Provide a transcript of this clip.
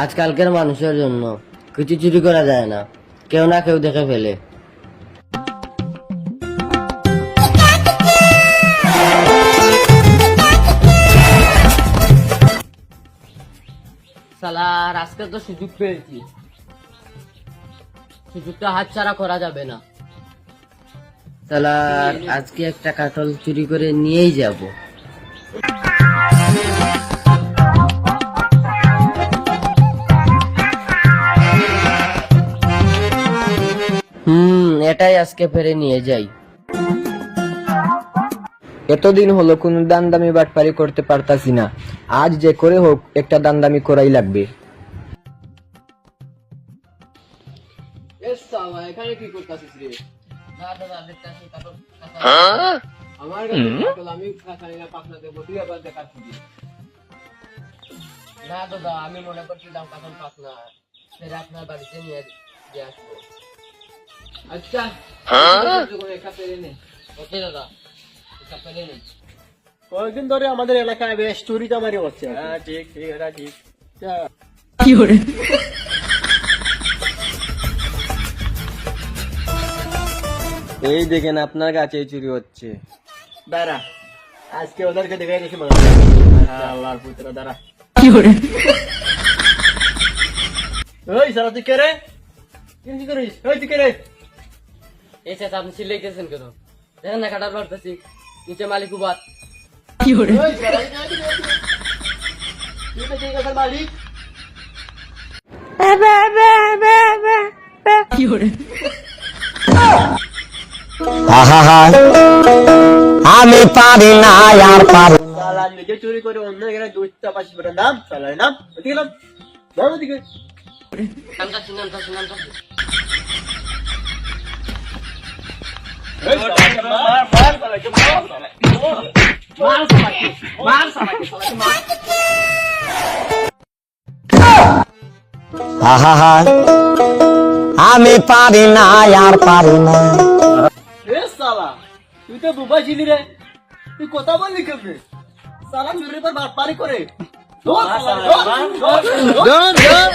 আজকালকার মানুষের জন্য কিছু চুরি করা যায় না, কেউ না কেউ দেখে ফেলে। সালার আজকে তো সুযোগ পেয়েছি, সুযোগটা হাতছাড়া করা যাবে না। সালার আজকে একটা কাটল চুরি করে নিয়েই যাব। এটাই আজকে ফেরে নিয়ে যাই। এতদিন হলো কোন দামদামি বাটপারি করতে পারতাছি না, আজ যে করে হোক একটা দামদামি করাই লাগবে। এখানে কি করতেছিস রে? আমার আমি পাখনা দেবো, তুই আবার দেখাচ্ছি। না দাদা, আমি মনে করছিলাম কাকন পাখনা সেটা আপনার বাড়িতে নিয়ে দিয়ে আসবো। আচ্ছা একটা পেরে নে। ওকে দাদা, একটা পেরে নে। কয়েকদিন ধরে আমাদের এলাকায় বেশ চুরি চামারি হচ্ছে। হ্যাঁ ঠিক ঠিক, এটা ঠিক। কি করে এই দেখেন আপনার কাছে চুরি হচ্ছে। দাঁড়া, আজকে ওদেরকে দেখে গেছি আল্লাহর পুত্র। দাঁড়া, কি করে? ওই সারা তুই কে রে? কি করিস? ওই তুই কে রে? এই সাথে আপনি চিল্লাইতেছেন কেন? দেখেন না কাটার পারতেছি, নিচে মালিক উবাদ। কি করে? ওই সারা তুই তো ঠিক আছে মালিক। কি করে? আমি পারি না আর পারি। সালা নিজে চুরি করে অন্য এখানে দুইটা পাশে বেরোন। নাম সালার নাম ওদিকে নাম, নাম ওদিকে। নামতাছি নামতাছি নামতাছি। এই সালা, মার মার সালাকে, মার সালাকে, মার সালাকে, মার সালাকে, সালাকে মার। আহা আমি পারি না আর পারি না। এ সালা, তুই তো বুবা ছিলি রে, তুই কথা বললি কেমনে? সালা চুরির পর বাটপারি করে। ধর সালা, ধর, ধর, ধর।